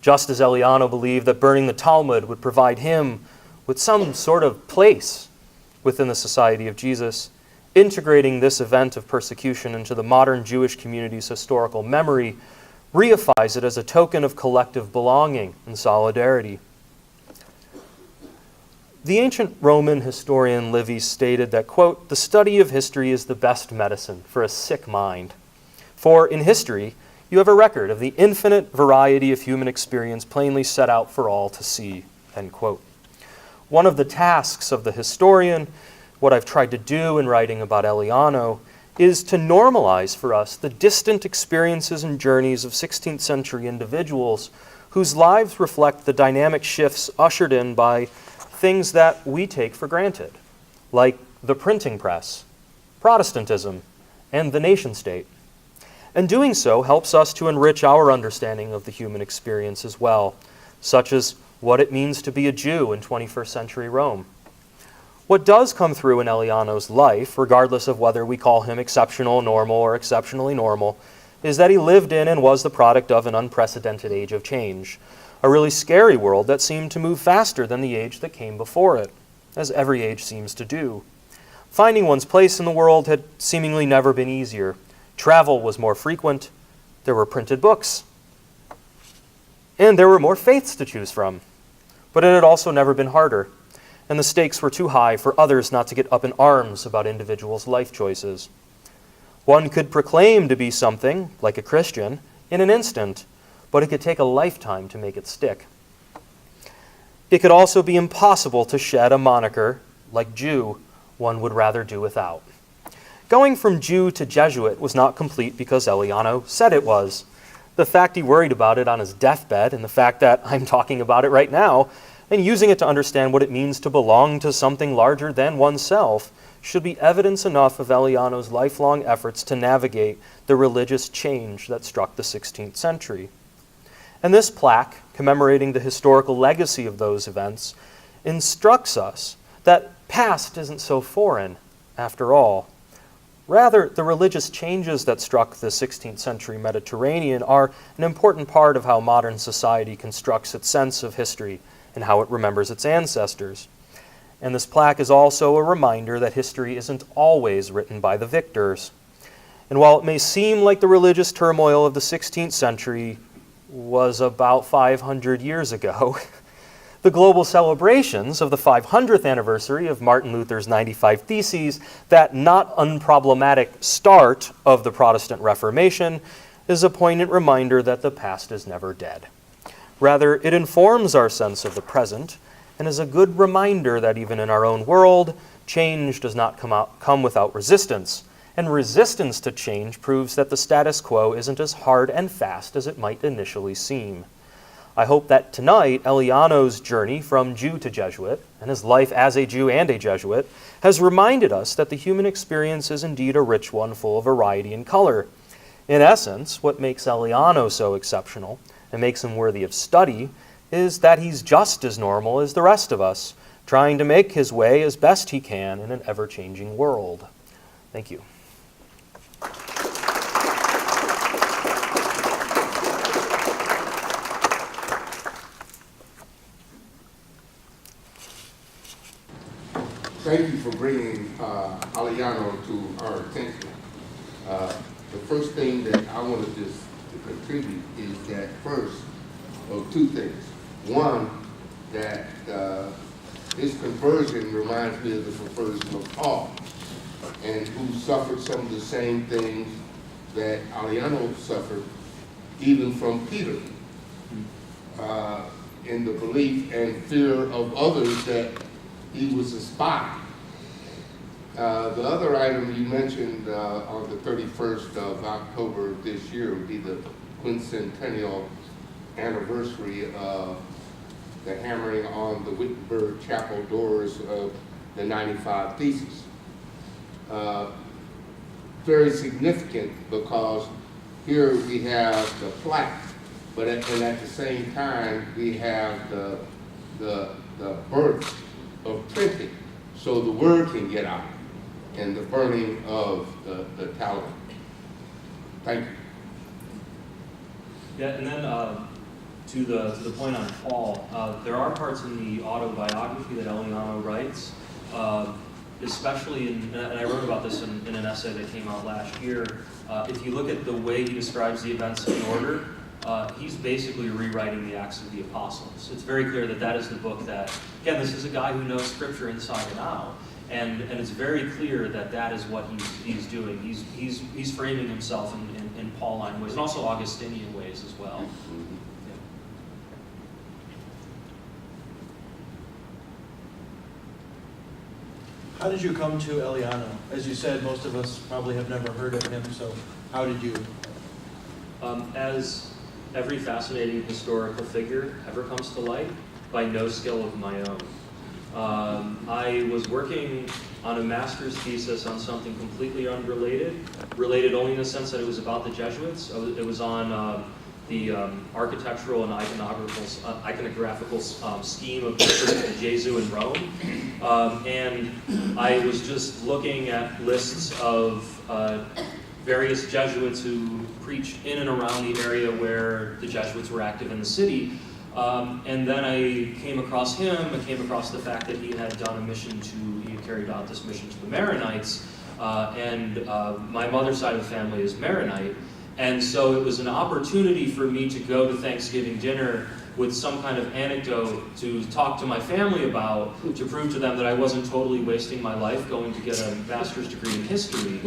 Speaker 2: Just as Aliano believed that burning the Talmud would provide him with some sort of place within the society of Jesus, integrating this event of persecution into the modern Jewish community's historical memory reifies it as a token of collective belonging and solidarity. The ancient Roman historian Livy stated that, quote, "The study of history is the best medicine for a sick mind. For in history, you have a record of the infinite variety of human experience plainly set out for all to see," end quote. One of the tasks of the historian, what I've tried to do in writing about Aliano, is to normalize for us the distant experiences and journeys of 16th century individuals whose lives reflect the dynamic shifts ushered in by things that we take for granted, like the printing press, Protestantism, and the nation-state. And doing so helps us to enrich our understanding of the human experience as well, such as what it means to be a Jew in 21st century Rome. What does come through in Aliano's life, regardless of whether we call him exceptional, normal, or exceptionally normal, is that he lived in and was the product of an unprecedented age of change, a really scary world that seemed to move faster than the age that came before it, as every age seems to do. Finding one's place in the world had seemingly never been easier. Travel was more frequent, there were printed books, and there were more faiths to choose from. But it had also never been harder, and the stakes were too high for others not to get up in arms about individuals' life choices. One could proclaim to be something, like a Christian, in an instant, but it could take a lifetime to make it stick. It could also be impossible to shed a moniker, like Jew, one would rather do without. Going from Jew to Jesuit was not complete because Aliano said it was. The fact he worried about it on his deathbed, and the fact that I'm talking about it right now, and using it to understand what it means to belong to something larger than oneself, should be evidence enough of Aliano's lifelong efforts to navigate the religious change that struck the 16th century. And this plaque, commemorating the historical legacy of those events, instructs us that past isn't so foreign, after all. Rather, the religious changes that struck the 16th century Mediterranean are an important part of how modern society constructs its sense of history and how it remembers its ancestors. And this plaque is also a reminder that history isn't always written by the victors. And while it may seem like the religious turmoil of the 16th century was about 500 years ago, the global celebrations of the 500th anniversary of Martin Luther's 95 Theses, that not unproblematic start of the Protestant Reformation, is a poignant reminder that the past is never dead. Rather, it informs our sense of the present and is a good reminder that even in our own world, change does not come without resistance, and resistance to change proves that the status quo isn't as hard and fast as it might initially seem. I hope that tonight, Aliano's journey from Jew to Jesuit, and his life as a Jew and a Jesuit, has reminded us that the human experience is indeed a rich one full of variety and color. In essence, what makes Aliano so exceptional and makes him worthy of study is that he's just as normal as the rest of us, trying to make his way as best he can in an ever-changing world. Thank you.
Speaker 3: Thank you for bringing Aliano to our attention. The first thing that I want to just contribute is that first, two things. One, that his conversion reminds me of the conversion of Paul, and who suffered some of the same things that Aliano suffered, even from Peter, in the belief and fear of others that he was a spy. The other item you mentioned on the 31st of October this year would be the quincentennial anniversary of the hammering on the Wittenberg Chapel doors of the 95 Theses. Very significant because here we have the plaque, but at the same time we have the birth of printing, so the word can get out, and the burning of the talent. Thank you.
Speaker 2: Yeah, and then to the point on Paul, there are parts in the autobiography that Aliano writes, especially and I wrote about this in an essay that came out last year. If you look at the way he describes the events in order, he's basically rewriting the Acts of the Apostles. It's very clear that that is the book that, again, this is a guy who knows Scripture inside and out, and it's very clear that that is what he's doing. He's framing himself in Pauline ways, and also Augustinian ways as well. Yeah.
Speaker 4: How did you come to Aliano? As you said, most of us probably have never heard of him, so how did you?
Speaker 2: As every fascinating historical figure ever comes to light, by no skill of my own. I was working on a master's thesis on something completely unrelated, related only in the sense that it was about the Jesuits. It was on the architectural and iconographical scheme of the Church of Jesu in Rome. And I was just looking at lists of various Jesuits who preached in and around the area where the Jesuits were active in the city. And then I came across him. I came across the fact that he had done a mission he had carried out this mission to the Maronites. And my mother's side of the family is Maronite. And so it was an opportunity for me to go to Thanksgiving dinner with some kind of anecdote to talk to my family about, to prove to them that I wasn't totally wasting my life going to get a master's degree in history.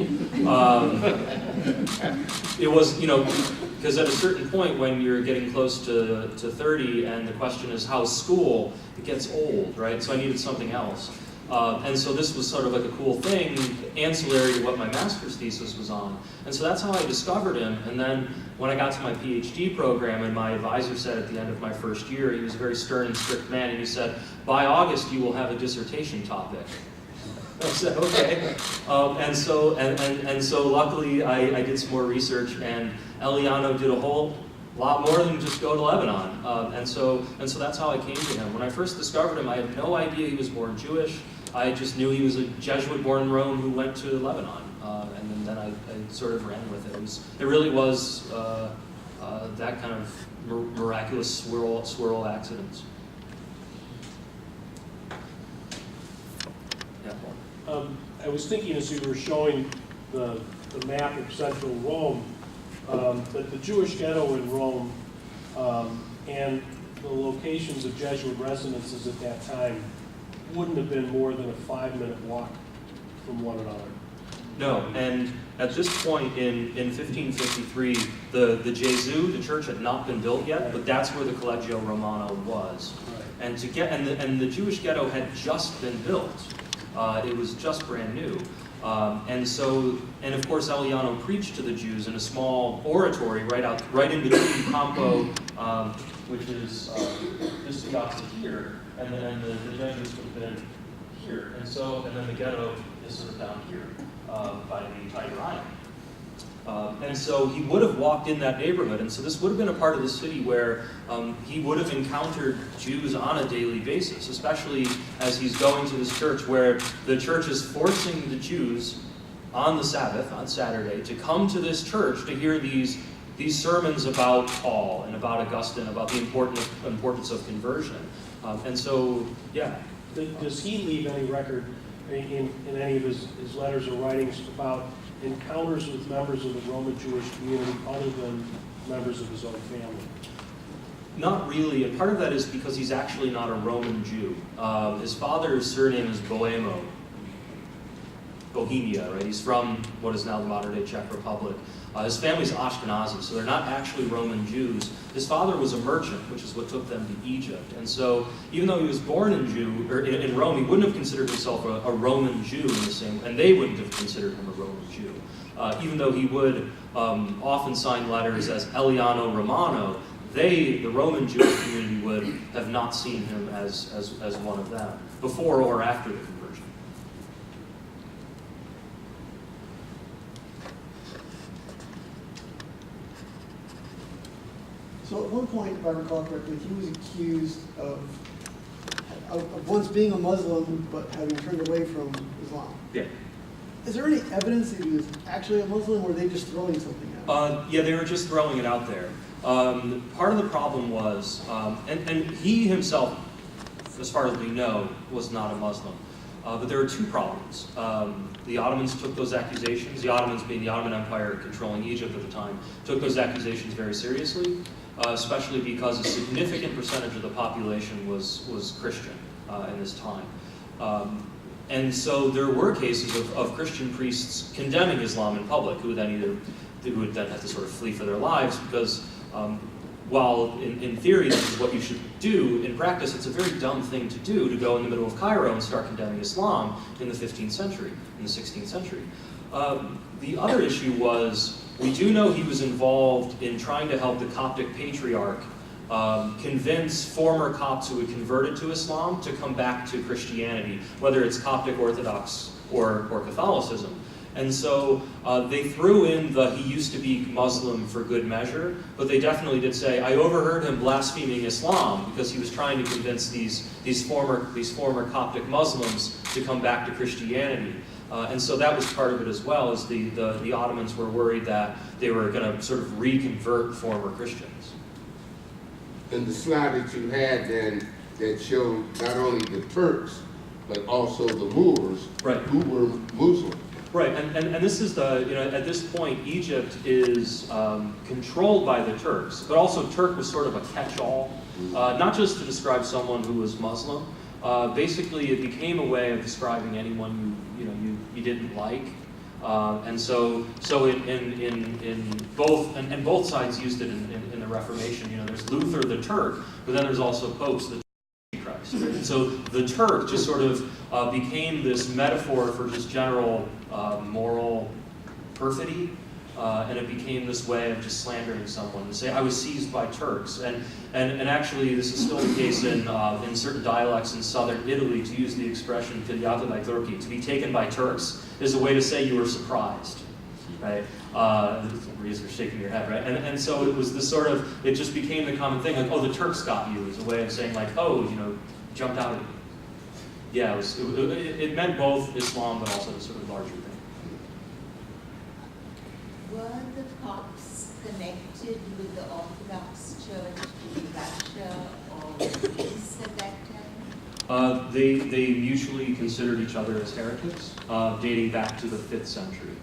Speaker 2: It was, because at a certain point when you're getting close to 30 and the question is, how's school? It gets old, right? So I needed something else. And so this was sort of like a cool thing, ancillary to what my master's thesis was on. And so that's how I discovered him. And then when I got to my Ph.D. program, and my advisor said at the end of my first year, he was a very stern and strict man, and he said, by August you will have a dissertation topic. I said, okay. And so luckily I did some more research, and Aliano did a whole lot more than just go to Lebanon. And so that's how I came to him. When I first discovered him, I had no idea he was born Jewish. I just knew he was a Jesuit born in Rome who went to Lebanon, and then I sort of ran with it. It really was that kind of miraculous swirl accidents. Yeah, Paul.
Speaker 1: I was thinking as you were showing the map of central Rome, that the Jewish ghetto in Rome and the locations of Jesuit residences at that time wouldn't have been more than a 5-minute walk from one another.
Speaker 2: No, and at this point in 1553, the Gesù, the church, had not been built yet, but that's where the Collegio Romano was.
Speaker 1: Right.
Speaker 2: And the Jewish ghetto had just been built. It was just brand new. And of course, Aliano preached to the Jews in a small oratory right in between Campo, which is just about here, and then the Jesuits would have been here, and then the ghetto is sort of down here by Aliano. And so he would have walked in that neighborhood, and so this would have been a part of the city where he would have encountered Jews on a daily basis, especially as he's going to this church where the church is forcing the Jews on the Sabbath, on Saturday, to come to this church to hear these sermons about Paul and about Augustine, about the importance of conversion. And so, yeah.
Speaker 1: Does he leave any record in any of his letters or writings about encounters with members of the Roman Jewish community other than members of his own family?
Speaker 2: Not really, and part of that is because he's actually not a Roman Jew. His father's surname is Bohemia, right? He's from what is now the modern-day Czech Republic. His family's Ashkenazi, so they're not actually Roman Jews. His father was a merchant, which is what took them to Egypt. And so, even though he was born in Rome, he wouldn't have considered himself a Roman Jew in the same, and they wouldn't have considered him a Roman Jew. Even though he would often sign letters as Aliano Romano, the Roman Jewish community, would have not seen him as one of them, before or after the conversion.
Speaker 5: So at one point, if I recall correctly, he was accused of once being a Muslim, but having turned away from Islam.
Speaker 2: Yeah.
Speaker 5: Is there any evidence that he was actually a Muslim, or were they just throwing something out?
Speaker 2: Yeah, they were just throwing it out there. Part of the problem was, and he himself, as far as we know, was not a Muslim. But there were two problems. The Ottomans took those accusations, the Ottomans being the Ottoman Empire controlling Egypt at the time, took those accusations very seriously, especially because a significant percentage of the population was Christian in this time. And so there were cases of Christian priests condemning Islam in public, who would then have to sort of flee for their lives, because while in theory this is what you should do, in practice it's a very dumb thing to do, to go in the middle of Cairo and start condemning Islam in the 15th century, in the 16th century. The other issue was, we do know he was involved in trying to help the Coptic patriarch convince former Copts who had converted to Islam to come back to Christianity, whether it's Coptic Orthodox or Catholicism. And so they threw in the he used to be Muslim for good measure, but they definitely did say, I overheard him blaspheming Islam because he was trying to convince these former Coptic Muslims to come back to Christianity. And so that was part of it as well, as the Ottomans were worried that they were going to sort of reconvert former Christians.
Speaker 3: And the slide that you had then that showed not only the Turks, but also the Moors,
Speaker 2: right,
Speaker 3: who were Muslim.
Speaker 2: Right, and this is at this point, Egypt is controlled by the Turks, but also Turk was sort of a catch-all, not just to describe someone who was Muslim. Basically, it became a way of describing anyone you didn't like, and so in both sides used it in the Reformation. There's Luther the Turk, but then there's also popes the Christ. And so the Turk just sort of became this metaphor for just general moral perfidy, and it became this way of just slandering someone and say, I was seized by Turks. And actually, this is still the case in certain dialects in southern Italy, to use the expression "figliato dai turchi," to be taken by Turks, is a way to say you were surprised, right? You're shaking your head, right? And so it was this sort of, it just became the common thing, like, oh, the Turks got you, is a way of saying, like, oh, jumped out at you. Yeah, it meant both Islam, but also the sort of larger thing.
Speaker 6: Were the Copts connected with the Orthodox Church in Russia or Greece at that time?
Speaker 2: They mutually considered each other as heretics, dating back to the 5th century.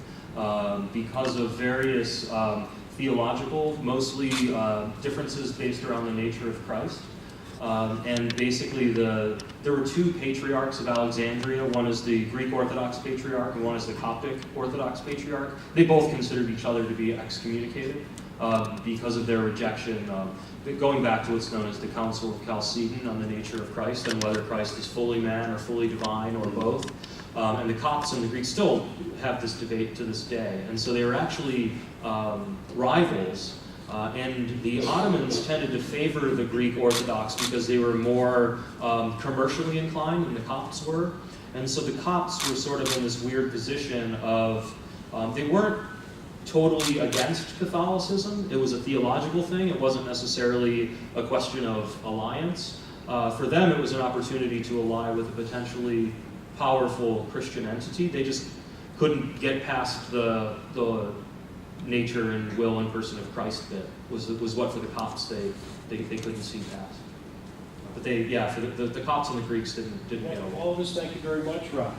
Speaker 2: Because of various theological, mostly differences based around the nature of Christ. And basically, there were 2 patriarchs of Alexandria. One is the Greek Orthodox Patriarch, and one is the Coptic Orthodox Patriarch. They both considered each other to be excommunicated because of their rejection, going back to what's known as the Council of Chalcedon on the nature of Christ and whether Christ is fully man or fully divine or both. And the Copts and the Greeks still have this debate to this day. And so they were actually rivals. And the Ottomans tended to favor the Greek Orthodox because they were more commercially inclined than the Copts were. And so the Copts were sort of in this weird position of, they weren't totally against Catholicism. It was a theological thing. It wasn't necessarily a question of alliance. For them, it was an opportunity to ally with a potentially powerful Christian entity. They just couldn't get past the nature and will and person of Christ bit was what for the Copts they couldn't see past. But for the Copts and the Greeks didn't get along.
Speaker 1: All of us, thank you very much, Rob.